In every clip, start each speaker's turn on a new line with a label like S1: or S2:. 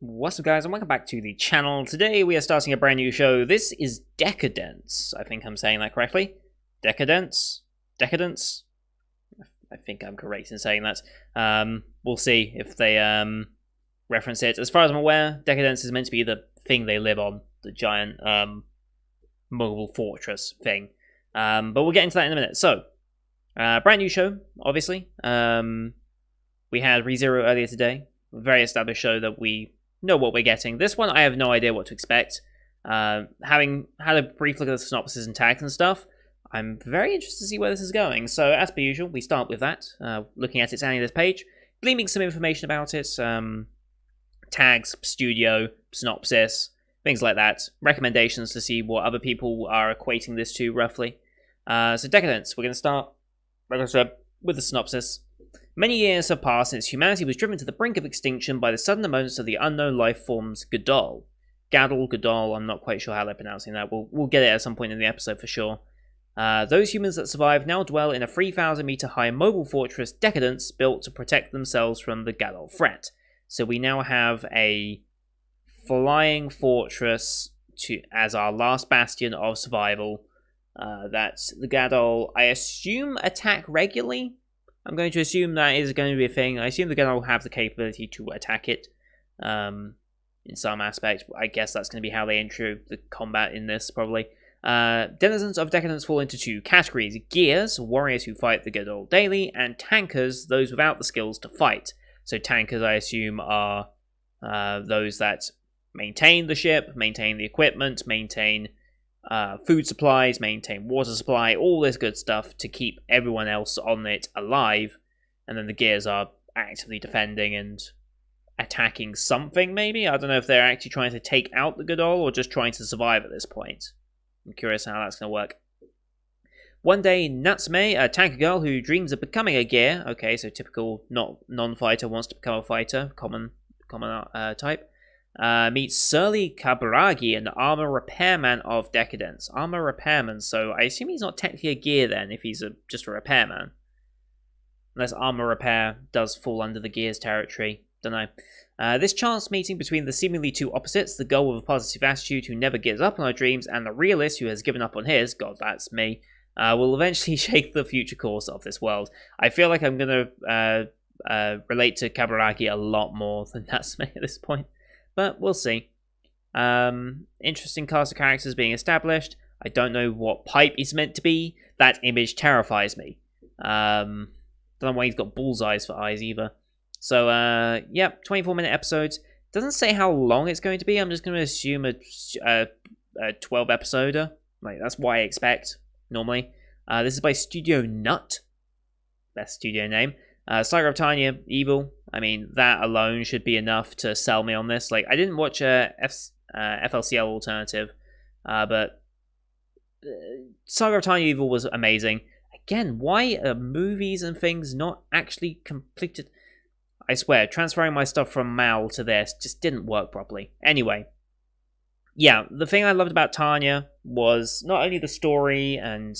S1: What's up, guys, and welcome back to the channel. Today we are starting a brand new show. This is Deca-Dence. I think I'm saying that correctly. Deca-Dence? Deca-Dence? I think I'm correct in saying that. We'll see if they reference it. As far as I'm aware, Deca-Dence is meant to be the thing they live on. The giant mobile fortress thing. But we'll get into that in a minute. So, brand new show, obviously. We had ReZero earlier today. A very established show that we know what we're getting. This one, I have no idea what to expect. Having had a brief look at the synopsis and tags and stuff, I'm very interested to see where this is going. So, as per usual, we start with that, looking at its analysis page, gleaming some information about it, tags, studio, synopsis, things like that, recommendations to see what other people are equating this to, roughly. So, Deca-Dence, we're going to start, like I said, with the synopsis. Many years have passed since humanity was driven to the brink of extinction by the sudden emergence of the unknown life forms Gadol. Gadol, I'm not quite sure how they're pronouncing that. We'll get it at some point in the episode for sure. Those humans that survive now dwell in a 3,000 meter high mobile fortress, Deca-Dence, built to protect themselves from the Gadol threat. So we now have a flying fortress as our last bastion of survival. That's the Gadol, I assume, attack regularly? I'm going to assume that is going to be a thing. I assume the Gadol will have the capability to attack it in some aspect. I guess that's going to be how they intro the combat in this, probably. Denizens of Deca-Dence fall into two categories. Gears, warriors who fight the Gadol daily, and tankers, those without the skills to fight. So tankers, I assume, are those that maintain the ship, maintain the equipment, maintain food supplies, maintain water supply, all this good stuff to keep everyone else on it alive. And then the gears are actively defending and attacking something, maybe? I don't know if they're actually trying to take out the Gadol or just trying to survive at this point. I'm curious how that's going to work. One day, Natsume, a tanker girl who dreams of becoming a gear, okay, so typical non-fighter wants to become a fighter, common type, meets Surly Kaburagi, an armor repairman of Deca-Dence. Armor repairman, so I assume he's not technically a gear then, if he's just a repairman. Unless armor repair does fall under the gears territory. Don't know. This chance meeting between the seemingly two opposites, the girl with a positive attitude who never gives up on her dreams, and the realist who has given up on his, God, that's me, will eventually shake the future course of this world. I feel like I'm going to relate to Kaburagi a lot more than Natsume at this point. But we'll see. Interesting cast of characters being established. I don't know what pipe is meant to be. That image terrifies me. Don't know why he's got bullseyes for eyes either. So, yep, 24-minute episodes. Doesn't say how long it's going to be. I'm just going to assume a 12-episoder. Like, that's what I expect, normally. This is by Studio Nut. Best studio name. Saga of Tanya, Evil. I mean, that alone should be enough to sell me on this. Like, I didn't watch FLCL Alternative, but Saga of Tanya Evil was amazing. Again, why are movies and things not actually completed? I swear, transferring my stuff from Mal to this just didn't work properly. Anyway, yeah, the thing I loved about Tanya was not only the story and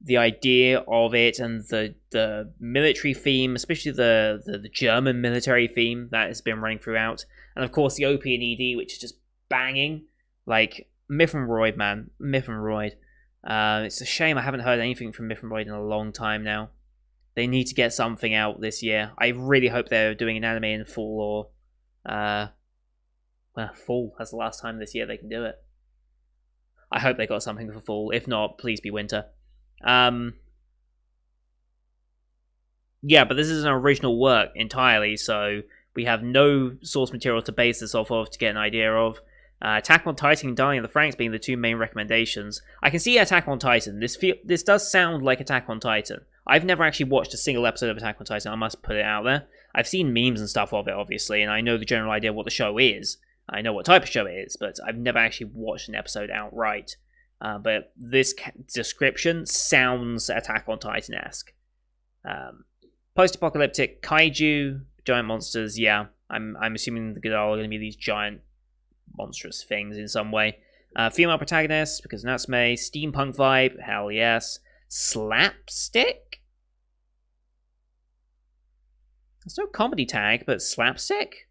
S1: the idea of it and the military theme, especially the German military theme that has been running throughout, and of course the OP and ED, which is just banging. Like, Myth and Royd, man. Myth and Royd. It's a shame I haven't heard anything from Myth and Royd in a long time now. They need to get something out this year. I really hope they're doing an anime in fall or... well, fall. That's the last time this year they can do it. I hope they got something for fall. If not, please be winter. Yeah, but this is an original work entirely, so we have no source material to base this off of to get an idea of. Attack on Titan and Dying of the Franxx being the two main recommendations. I can see Attack on Titan. This does sound like Attack on Titan. I've never actually watched a single episode of Attack on Titan, I must put it out there. I've seen memes and stuff of it, obviously, and I know the general idea of what the show is. I know what type of show it is, but I've never actually watched an episode outright. But this description sounds Attack on Titan-esque. Post-apocalyptic kaiju, giant monsters, yeah. I'm assuming the Gadol are going to be these giant monstrous things in some way. Female protagonist, because Natsume. Steampunk vibe, hell yes. Slapstick? There's no comedy tag, but slapstick?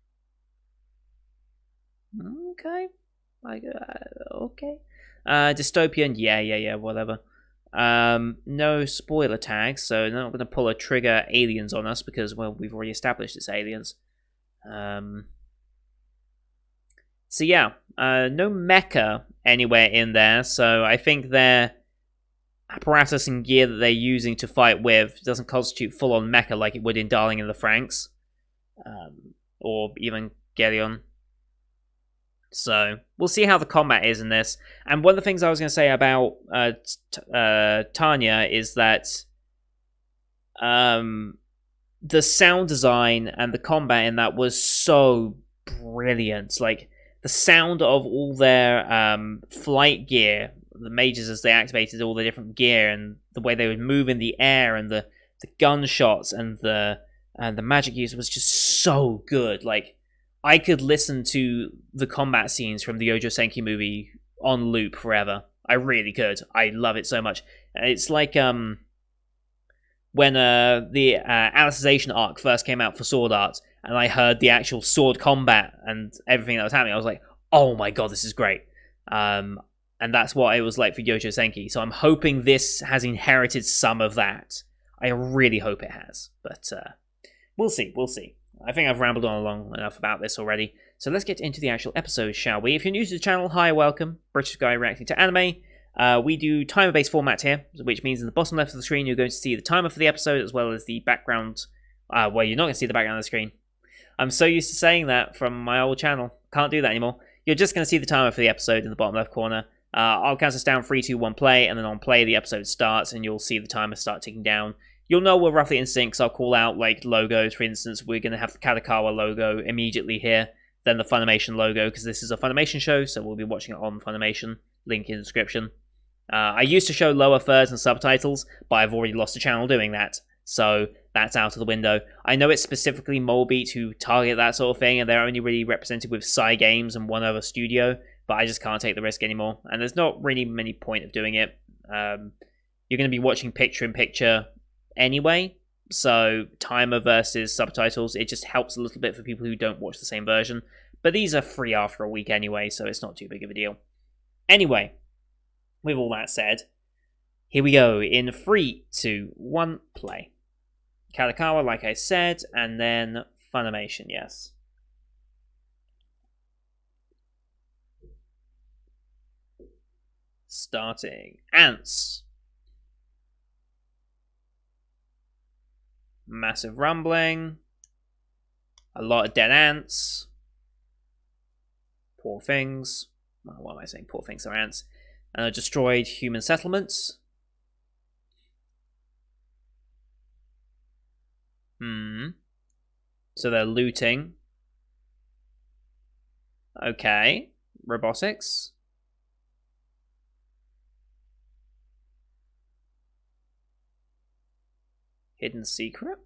S1: Okay. Okay. Dystopian, yeah, whatever. No spoiler tags, so they're not going to pull a trigger aliens on us because, well, we've already established it's aliens. So yeah, no mecha anywhere in there, so I think their apparatus and gear that they're using to fight with doesn't constitute full-on mecha like it would in Darling in the Franxx, or even Gelion. So we'll see how the combat is in this. And one of the things I was going to say about Tanya is that the sound design and the combat in that was so brilliant. Like the sound of all their flight gear, the mages as they activated all the different gear, and the way they would move in the air, and the gunshots and the magic use was just so good. Like I could listen to the combat scenes from the Yojo Senki movie on loop forever. I really could. I love it so much. It's like when the Alicization arc first came out for Sword Art, and I heard the actual sword combat and everything that was happening, I was like, oh my god, this is great. And that's what it was like for Yojo Senki. So I'm hoping this has inherited some of that. I really hope it has. But we'll see. I think I've rambled on long enough about this already. So let's get into the actual episode, shall we? If you're new to the channel, hi, welcome. British guy reacting to anime. We do timer-based format here, which means in the bottom left of the screen you're going to see the timer for the episode as well as the background. Well, you're not going to see the background of the screen. I'm so used to saying that from my old channel. Can't do that anymore. You're just going to see the timer for the episode in the bottom left corner. I'll count us down 3, 2, 1, play, and then on play the episode starts and you'll see the timer start ticking down. You'll know we're roughly in sync, so I'll call out like logos. For instance, we're going to have the Kadokawa logo immediately here, then the Funimation logo, because this is a Funimation show, so we'll be watching it on Funimation. Link in the description. I used to show lower thirds and subtitles, but I've already lost a channel doing that, so that's out of the window. I know it's specifically Molebeat who target that sort of thing, and they're only really represented with Psy Games and one other studio, but I just can't take the risk anymore, and there's not really many point of doing it. You're going to be watching picture-in-picture anyway, so timer versus subtitles, it just helps a little bit for people who don't watch the same version, but these are free after a week anyway, so it's not too big of a deal. Anyway, with all that said, here we go in 3, 2, 1, play. Kadokawa, like I said, and then Funimation, yes. Starting. Ants. Massive rumbling. A lot of dead ants. Poor things. Well, what am I saying? Poor things are ants. Destroyed human settlements. So they're looting. Okay. Robotics. Hidden secret?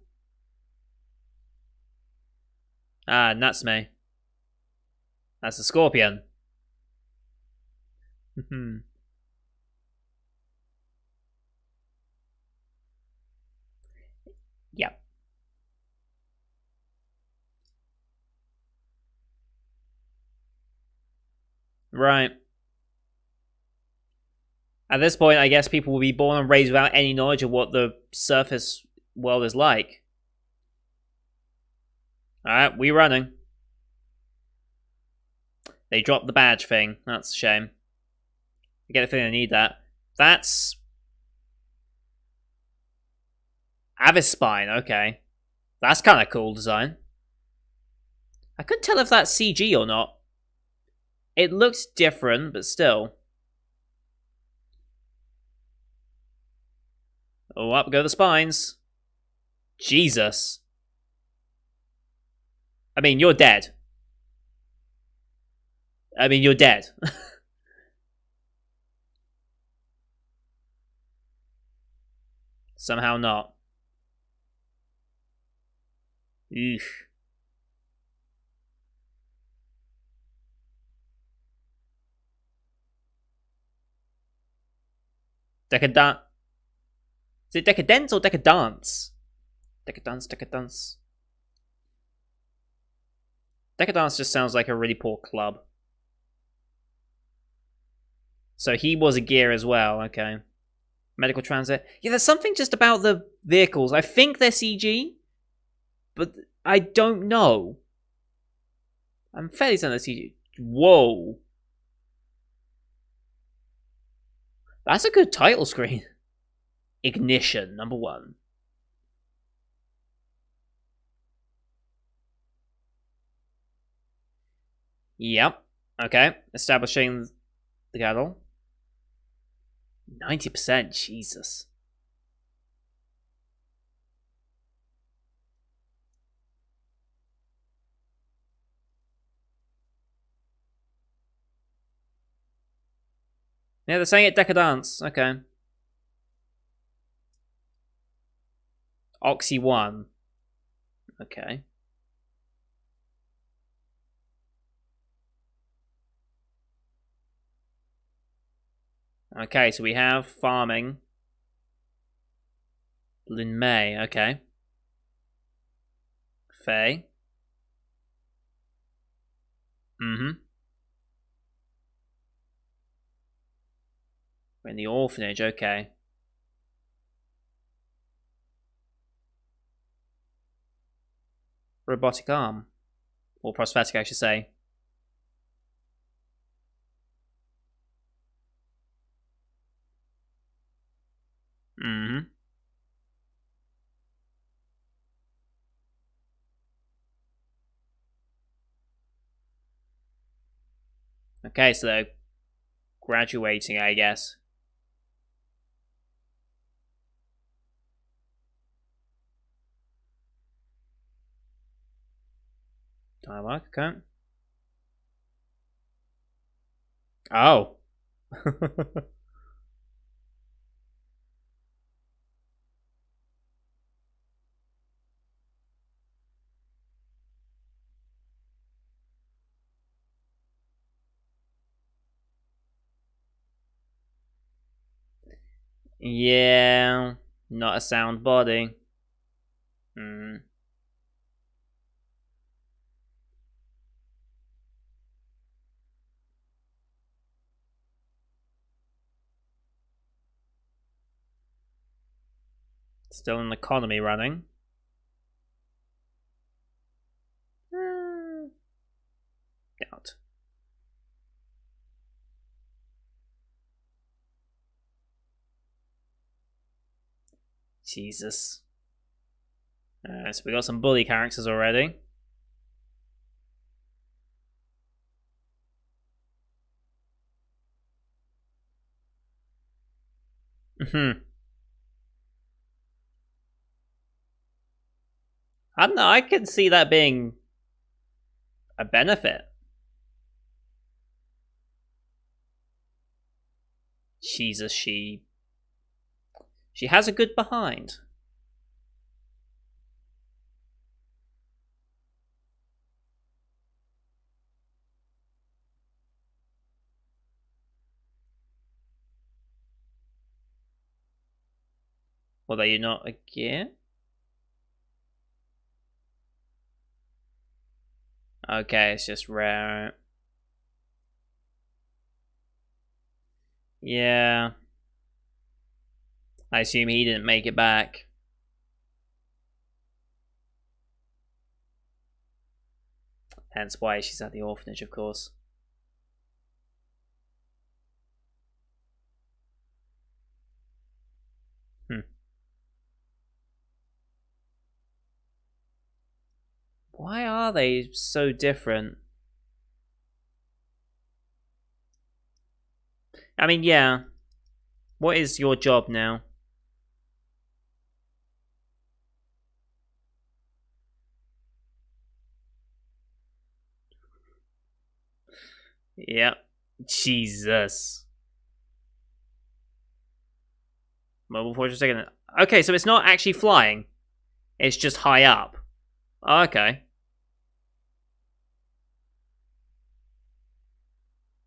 S1: Ah, Natsume. That's a scorpion. Yep. Right. At this point, I guess people will be born and raised without any knowledge of what the surface world is like. Alright, we running. They dropped the badge thing. That's a shame. I get a feeling I need that. That's Avispine, okay. That's kind of cool design. I couldn't tell if that's CG or not. It looks different, but still. Oh, up go the spines. Jesus. I mean, you're dead. You're dead. Somehow not. Eesh. Deca-Dence. Is it Deca-Dence or Deca-Dance? Deca-Dence, Deca-Dence. Deca-Dance just sounds like a really poor club. So he was a gear as well. Okay. Medical transit. Yeah, there's something just about the vehicles. I think they're CG, but I don't know. I'm fairly certain they're CG. Whoa. That's a good title screen. Ignition, number 1. Yep. Okay. Establishing the cattle. 90%. Jesus. Yeah, they're saying it Deca-Dence. Okay. Oxy 1. Okay. Okay, so we have farming. Lin May. Okay. Faye. Mm-hmm. We're in the orphanage. Okay. Robotic arm. Or prosthetic, I should say. Mm-hmm. Okay, so they're graduating, I guess. Dialogue, okay. Oh. Yeah. Not a sound body. Hmm. Still an economy running. Doubt. Jesus. So we got some bully characters already. Hmm. I don't know. I could see that being a benefit. Jesus, she has a good behind. Well, are you not a gear? Okay, it's just rare. Yeah. I assume he didn't make it back. Hence why she's at the orphanage, of course. Hmm. Why are they so different? I mean, yeah. What is your job now? Yep. Jesus. Mobile fortress taken. Okay, so it's not actually flying. It's just high up. Okay.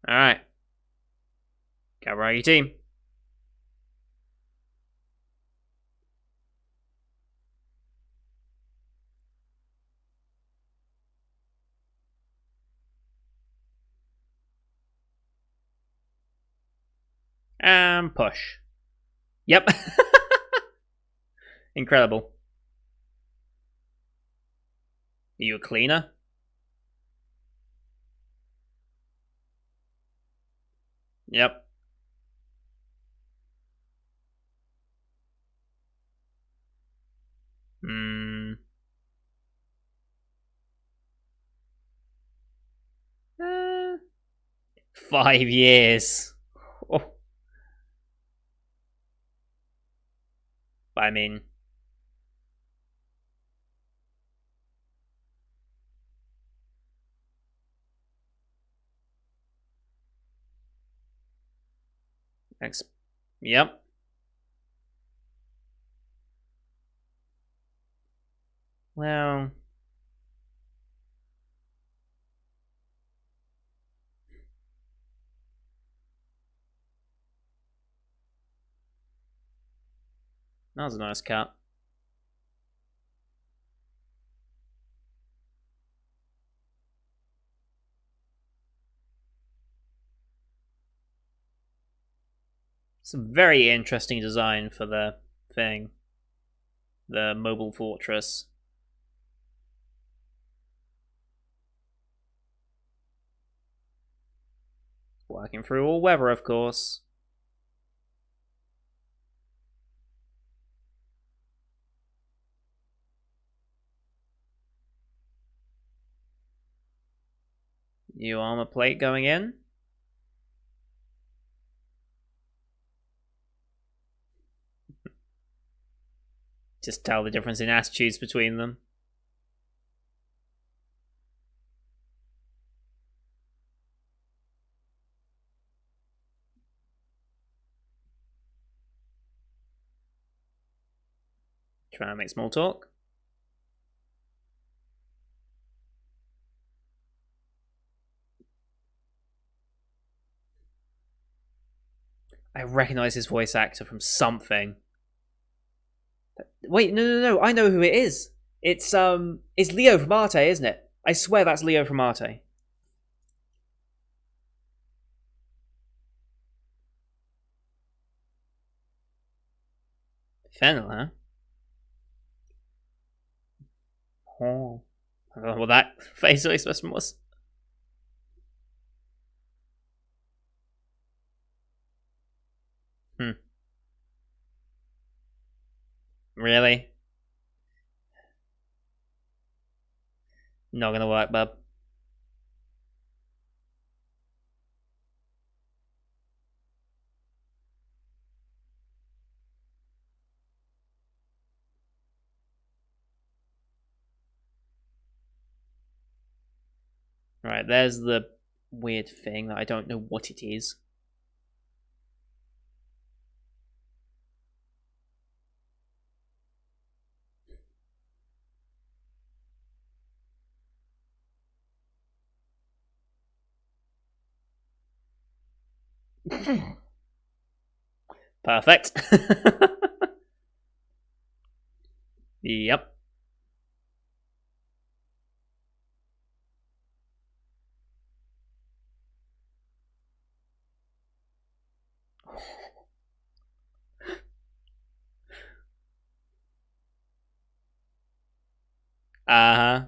S1: Alright. Gather your team. And push. Yep. Incredible. Are you a cleaner? Yep. Hmm. 5 years. Oh, I mean, ex- yep. Well, that was a nice cut. It's a very interesting design for the thing. The mobile fortress. Working through all weather, of course. New armor plate going in. Just tell the difference in attitudes between them. Trying to make small talk. I recognize his voice actor from something. Wait, no. I know who it is. It's Leo from Arte, isn't it? I swear that's Leo from Arte. Fennel, huh? Oh. I don't know what that facial expression was. Hmm. Really? Not gonna work, bub. Right, there's the weird thing that I don't know what it is. Perfect. Yep. Uh huh.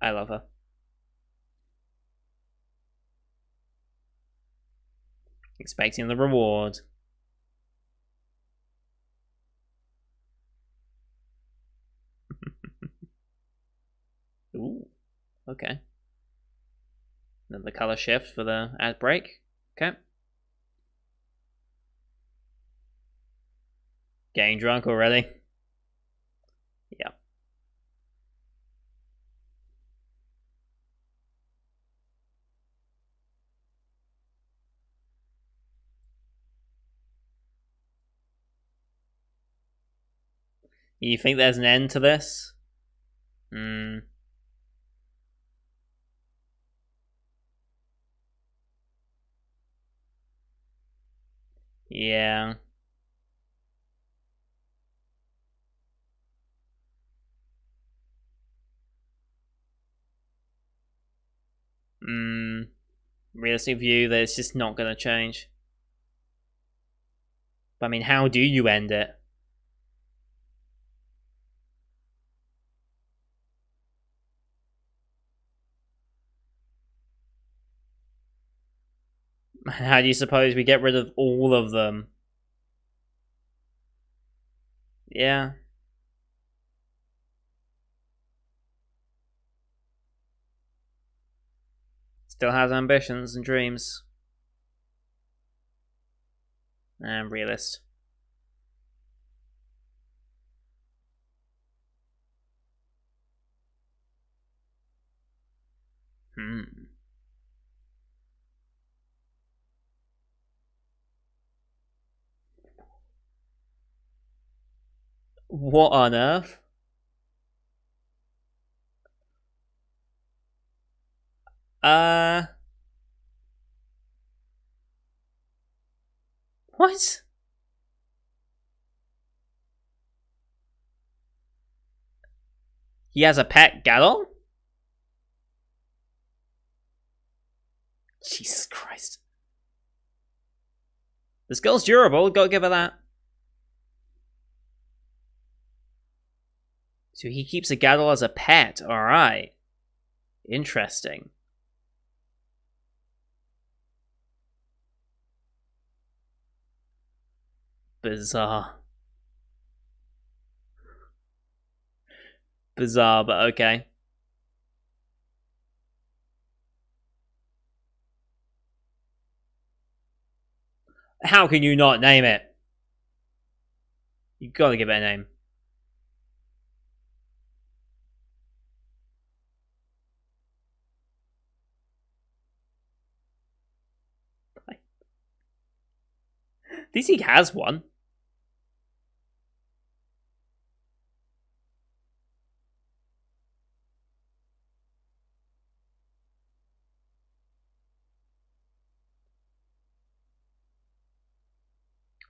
S1: I love her. Expecting the reward. Ooh. Okay. Then the color shift for the ad break. Okay. Getting drunk already. Yeah. You think there's an end to this? Hmm. Yeah. realistic view that it's just not going to change. But I mean, how do you end it? How do you suppose we get rid of all of them? Yeah. Still has ambitions and dreams. And realist. What on earth? What? He has a pet Gallo? Jesus Christ. This girl's durable, gotta give her that. So he keeps a Gallo as a pet, alright. Interesting. Bizarre. Bizarre, but okay. How can you not name it? You gotta give it a name. DC has one.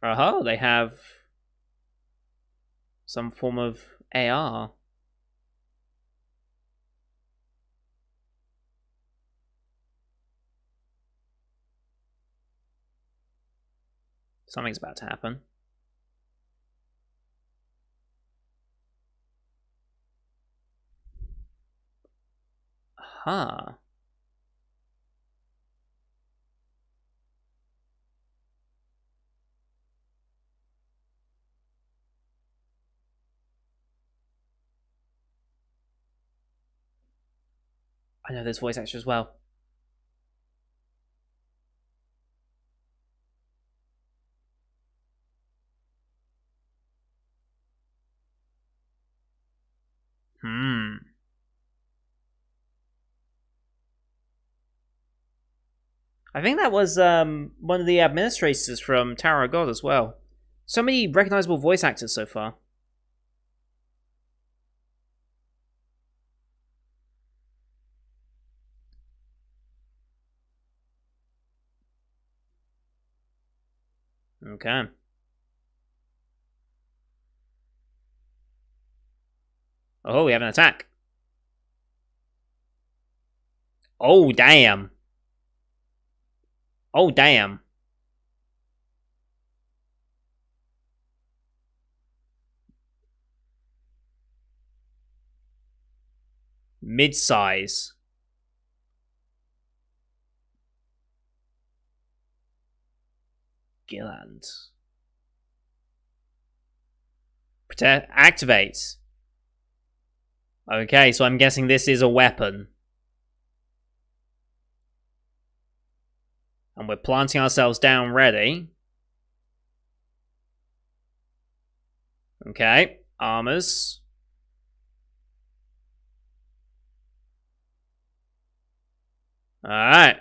S1: Oh, they have some form of AR. Something's about to happen. Huh. I know there's voice actor as well. I think that was one of the administrators from Tower of God as well. So many recognizable voice actors so far. Okay. Oh, we have an attack. Oh, damn. Oh, damn. Mid-size. Gilland. Protect. Activate. Okay, so I'm guessing this is a weapon. And we're planting ourselves down ready. Okay. Armors. Alright.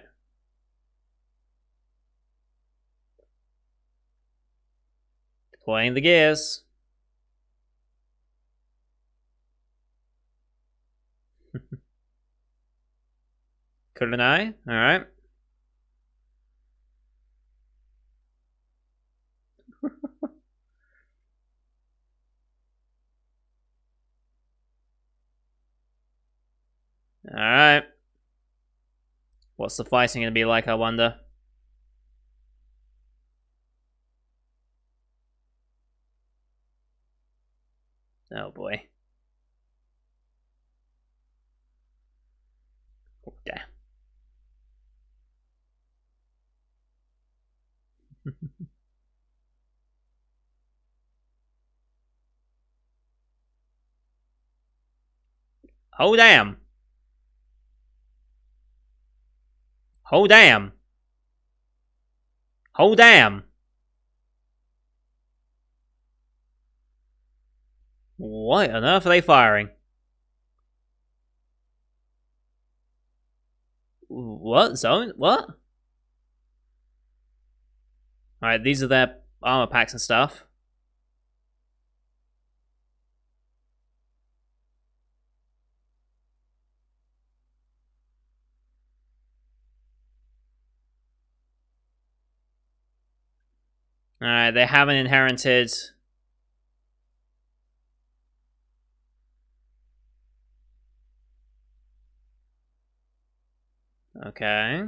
S1: Deploying the gears. Couldn't I? Alright. Alright. What's the fighting going to be like, I wonder? Oh boy. Oh, damn. Oh damn. Oh damn. Oh damn. What on earth are they firing? What? Zone? What? Alright, these are their armor packs and stuff. Alright, they haven't inherited. Okay.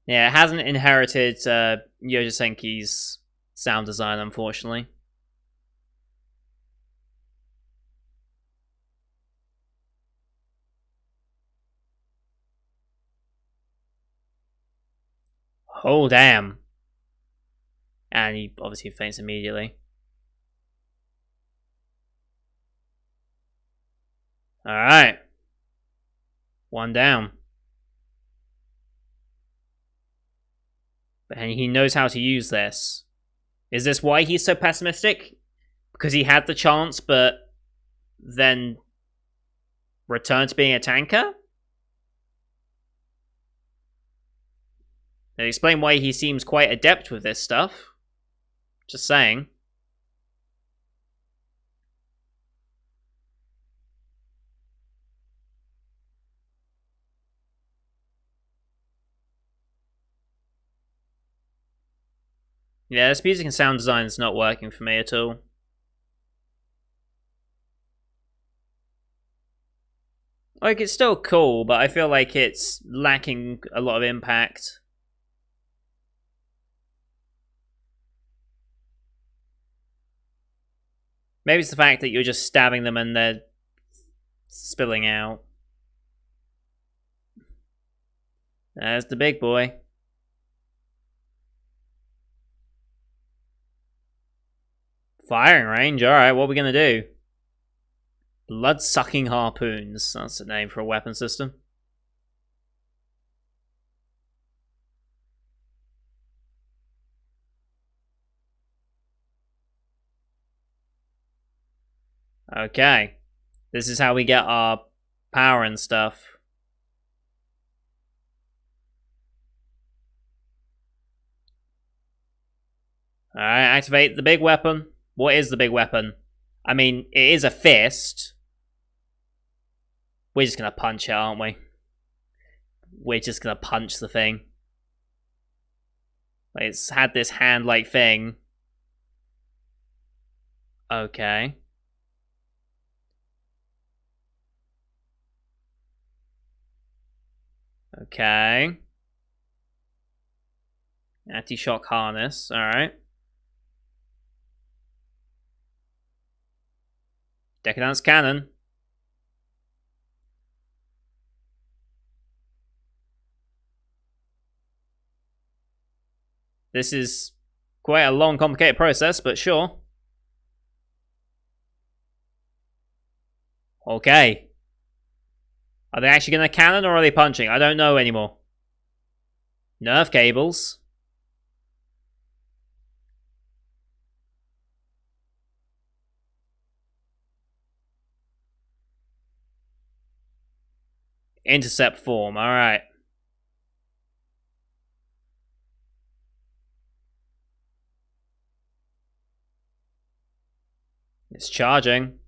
S1: Yeah, it hasn't inherited Yoja Senki's sound design, unfortunately. Oh, damn. And he obviously faints immediately. Alright. One down. And he knows how to use this. Is this why he's so pessimistic? Because he had the chance, but then returned to being a tanker? They explain why he seems quite adept with this stuff. Just saying. Yeah, this music and sound design is not working for me at all. Like, it's still cool, but I feel like it's lacking a lot of impact. Maybe it's the fact that you're just stabbing them and they're spilling out. There's the big boy. Firing range? Alright, what are we gonna do? Blood-sucking harpoons. That's the name for a weapon system. Okay. This is how we get our power and stuff. Alright, activate the big weapon. What is the big weapon? I mean, it is a fist. We're just gonna punch it, aren't we? We're just gonna punch the thing. Like, it's had this hand-like thing. Okay. Okay. Anti-shock harness, alright. Deca-Dence cannon. This is quite a long, complicated process, but sure. Okay. Are they actually going to cannon or are they punching? I don't know anymore. Nerve cables. Intercept form, alright. It's charging.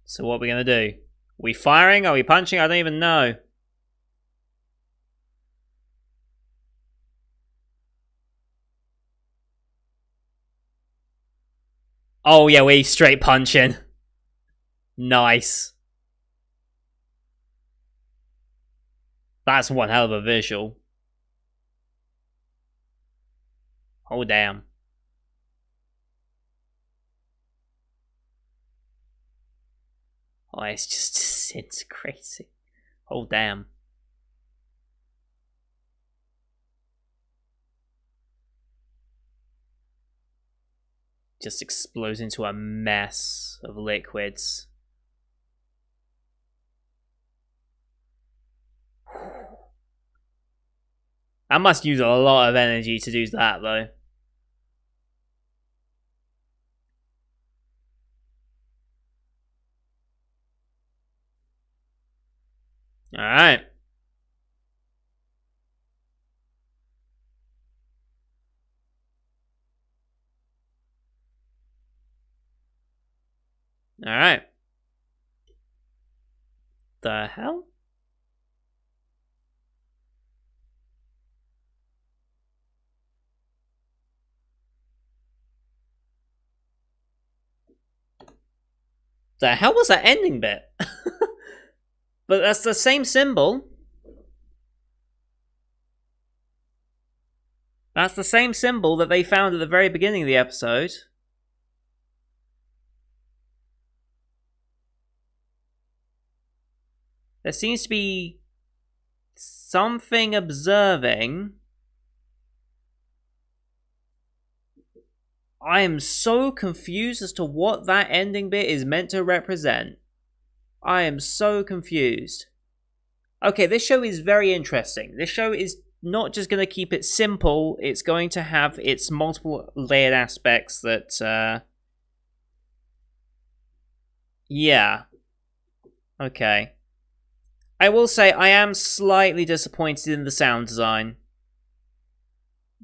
S1: So what are we going to do? Are we firing? Are we punching? I don't even know. Oh yeah, we straight punching. Nice. That's one hell of a visual. Oh damn. Oh, it's just disintegrating. Oh damn. Just explodes into a mess of liquids. I must use a lot of energy to do that, though. Alright. Alright. The hell? The hell was that ending bit? But that's the same symbol. That's the same symbol that they found at the very beginning of the episode. There seems to be something observing. I am so confused as to what that ending bit is meant to represent. I am so confused. Okay, this show is very interesting. This show is not just going to keep it simple, it's going to have its multiple layered aspects that, yeah. Okay. I will say I am slightly disappointed in the sound design.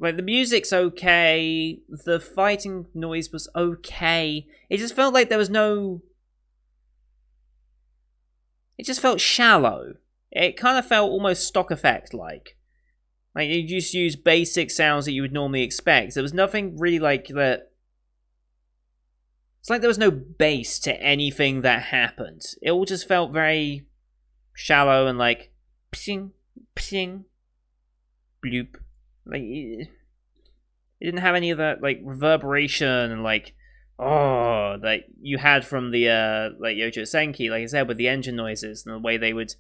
S1: Like, the music's okay, the fighting noise was okay. It just felt like there was no... It just felt shallow. It kind of felt almost stock effect like. Like, you just use basic sounds that you would normally expect. There was nothing really like that. It's like there was no bass to anything that happened. It all just felt very shallow and like psing, psing, bloop. Like, it didn't have any of that like reverberation and like that you had from the like Yojo Senki, like I said, with the engine noises and the way they would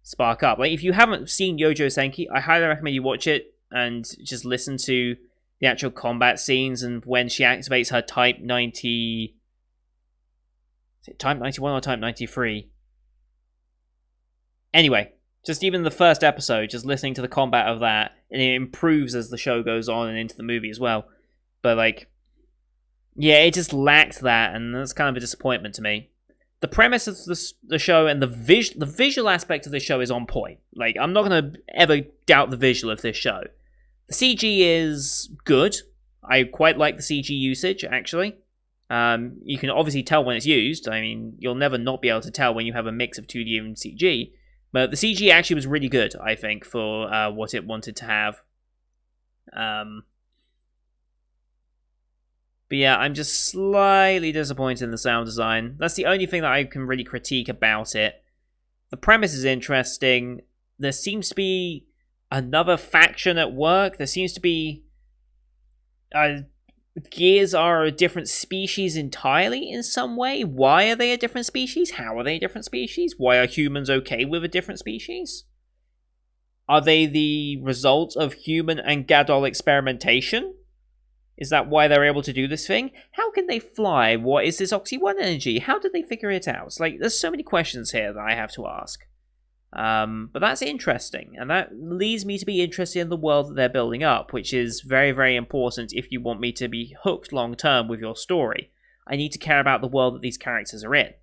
S1: spark up. Like, if you haven't seen Yojo Senki, I highly recommend you watch it and just listen to the actual combat scenes and when she activates her Type 90... Is it Type 91 or Type 93? Anyway, just even the first episode, just listening to the combat of that, and it improves as the show goes on and into the movie as well. But, like, yeah, it just lacked that, and that's kind of a disappointment to me. The premise of the show and the visual aspect of this show is on point. Like, I'm not going to ever doubt the visual of this show. The CG is good. I quite like the CG usage, actually. You can obviously tell when it's used. I mean, you'll never not be able to tell when you have a mix of 2D and CG. But the CG actually was really good, I think, for what it wanted to have. But yeah, I'm just slightly disappointed in the sound design. That's the only thing that I can really critique about it. The premise is interesting. There seems to be another faction at work. There seems to be... Gears are a different species entirely in some way. Why are they a different species? How are they a different species? Why are humans okay with a different species? Are they the result of human and Gadol experimentation? Is that why they're able to do this thing? How can they fly? What is this Oxy-1 energy? How did they figure it out? Like, there's so many questions here that I have to ask. But that's interesting, and that leads me to be interested in the world that they're building up, which is very, very important if you want me to be hooked long-term with your story. I need to care about the world that these characters are in.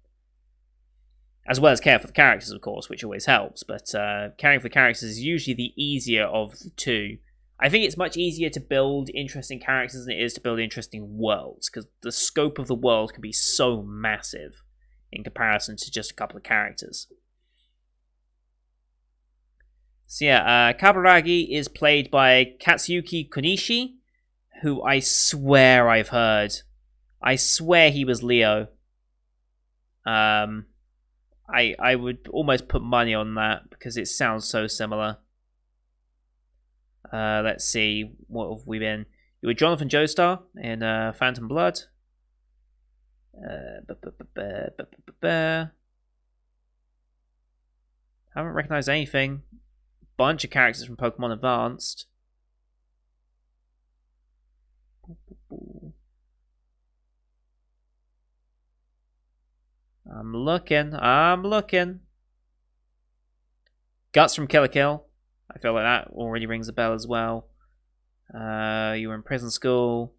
S1: As well as care for the characters, of course, which always helps, but caring for the characters is usually the easier of the two. I think it's much easier to build interesting characters than it is to build interesting worlds, because the scope of the world can be so massive in comparison to just a couple of characters. So yeah, Kaburagi is played by Katsuyuki Konishi, who I swear I've heard I swear he was Leo. I would almost put money on that because it sounds so similar. Let's see, what have we been? You were Jonathan Joestar in Phantom Blood. Haven't recognized anything. Bunch of characters from Pokemon Advanced. I'm looking. Guts from Kill la Kill. I feel like that already rings a bell as well. You were in prison school.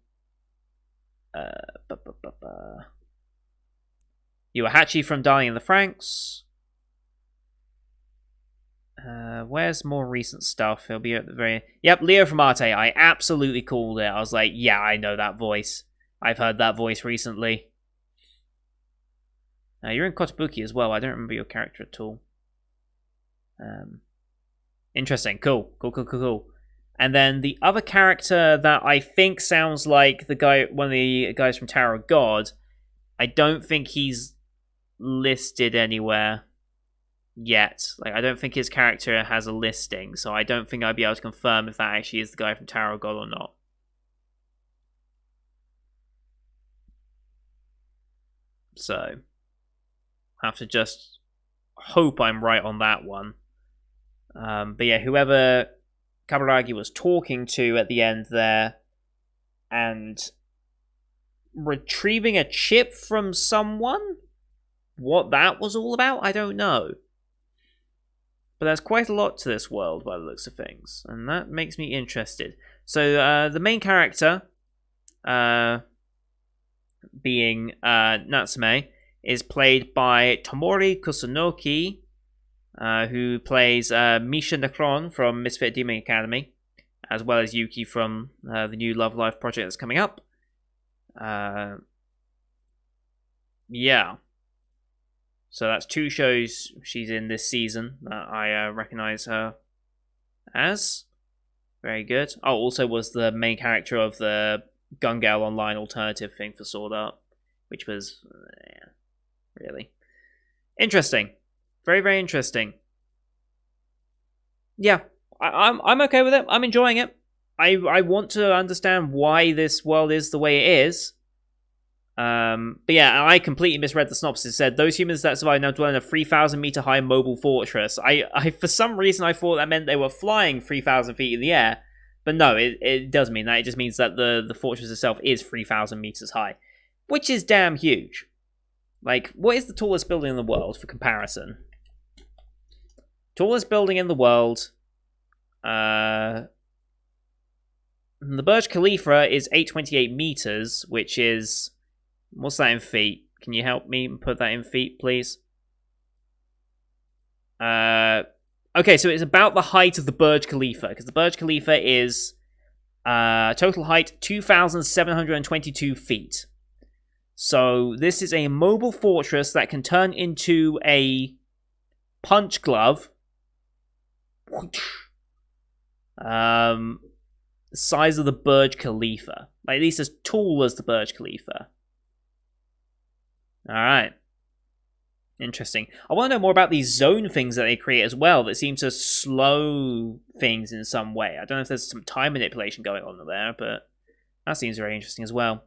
S1: You were Hachi from Darling in the Franxx. Where's more recent stuff? He'll be at the very... Yep, Leo from Arte. I absolutely called it. I was like, yeah, I know that voice. I've heard that voice recently. You're in Kotobuki as well. I don't remember your character at all. Interesting. Cool. And then the other character that I think sounds like the guy, one of the guys from Tower of God, I don't think he's listed anywhere yet. Like, I don't think his character has a listing, so I don't think I'd be able to confirm if that actually is the guy from Tower of God or not. So, have to just hope I'm right on that one. But yeah, whoever Kaburagi was talking to at the end there and retrieving a chip from someone, what that was all about, I don't know. But there's quite a lot to this world by the looks of things, and that makes me interested. So the main character, being Natsume, is played by Tomori Kusunoki, who plays Misha Necron from Misfit Demon Academy, as well as Yuki from the new Love Live project that's coming up. Yeah. So that's 2 shows she's in this season that I recognize her as. Very good. Oh, also was the main character of the Gun Gale Online alternative thing for Sword Art, which was really interesting. Very, very interesting. Yeah, I'm okay with it. I'm enjoying it. I want to understand why this world is the way it is. But yeah, I completely misread the synopsis. It said, those humans that survive now dwell in a 3,000 meter high mobile fortress. I for some reason, I thought that meant they were flying 3,000 feet in the air. But no, it doesn't mean that. It just means that the fortress itself is 3,000 meters high, which is damn huge. Like, what is the tallest building in the world, for comparison? Tallest building in the world. The Burj Khalifa is 828 meters, which is... What's that in feet? Can you help me put that in feet, please? Okay, so it's about the height of the Burj Khalifa, because the Burj Khalifa is total height 2,722 feet. So this is a mobile fortress that can turn into a punch glove. Size of the Burj Khalifa. Like, at least as tall as the Burj Khalifa. Alright. Interesting. I want to know more about these zone things that they create as well that seem to slow things in some way. I don't know if there's some time manipulation going on there, but that seems very interesting as well.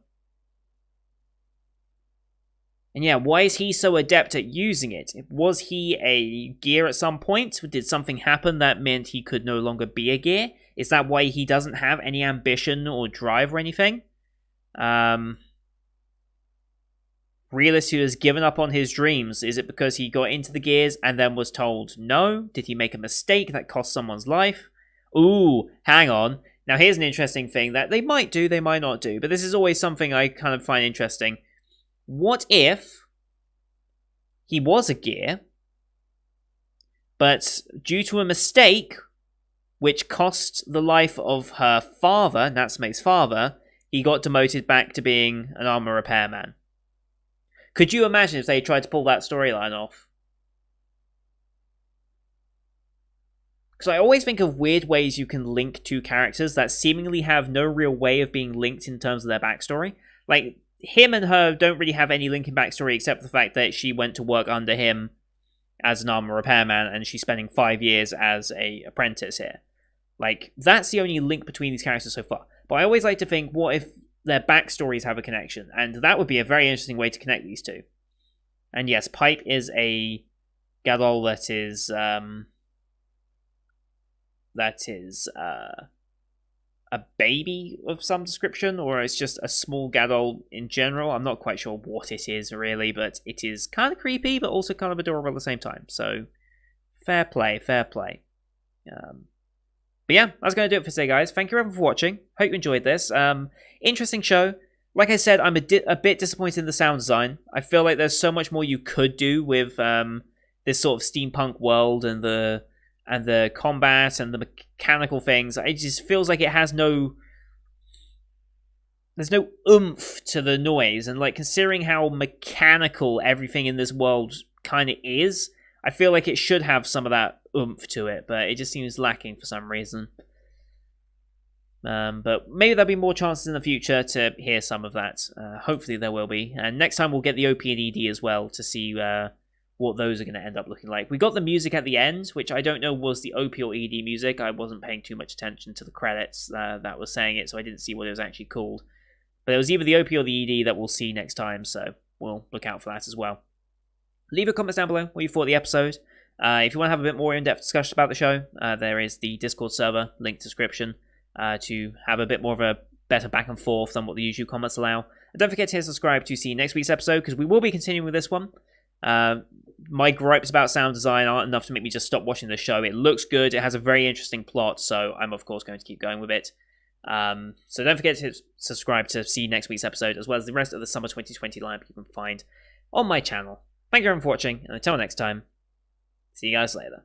S1: And yeah, why is he so adept at using it? Was he a gear at some point? Did something happen that meant he could no longer be a gear? Is that why he doesn't have any ambition or drive or anything? Realist who has given up on his dreams. Is it because he got into the gears and then was told no? Did he make a mistake that cost someone's life? Ooh, hang on. Now here's an interesting thing that they might do, they might not do, but this is always something I kind of find interesting. What if he was a gear, but due to a mistake, which cost the life of her father, Natsume's father, he got demoted back to being an armor repairman? Could you imagine if they tried to pull that storyline off? Because I always think of weird ways you can link two characters that seemingly have no real way of being linked in terms of their backstory. Like, him and her don't really have any linking backstory except for the fact that she went to work under him as an armor repairman, and she's spending 5 years as a apprentice here. Like, that's the only link between these characters so far. But I always like to think, what if their backstories have a connection? And that would be a very interesting way to connect these two. And yes, Pipe is a gadol that is a baby of some description, or it's just a small gadol in general. I'm not quite sure what it is really, but it is kind of creepy, but also kind of adorable at the same time. So, fair play, fair play. But yeah, that's going to do it for today, guys. Thank you everyone for watching. Hope you enjoyed this. Interesting show. Like I said, I'm a bit disappointed in the sound design. I feel like there's so much more you could do with this sort of steampunk world and the combat and the mechanical things. It just feels like it has there's no oomph to the noise, and like, considering how mechanical everything in this world kind of is, I feel like it should have some of that oomph to it, but it just seems lacking for some reason. But maybe there'll be more chances in the future to hear some of that. Hopefully there will be, and next time we'll get the OP and ED as well to see what those are going to end up looking like. We got the music at the end, which I don't know was the OP or ED music. I wasn't paying too much attention to the credits that was saying it, so I didn't see what it was actually called. But it was either the OP or the ED that we'll see next time, so we'll look out for that as well. Leave your comments down below what you thought of the episode. If you want to have a bit more in-depth discussion about the show, there is the Discord server, link description, to have a bit more of a better back and forth than what the YouTube comments allow. And don't forget to hit subscribe to see next week's episode, because we will be continuing with this one. My gripes about sound design aren't enough to make me just stop watching the show. It looks good, it has a very interesting plot, so I'm of course going to keep going with it. So don't forget to subscribe to see next week's episode, as well as the rest of the Summer 2020 lineup you can find on my channel. Thank you everyone for watching, and until next time, see you guys later.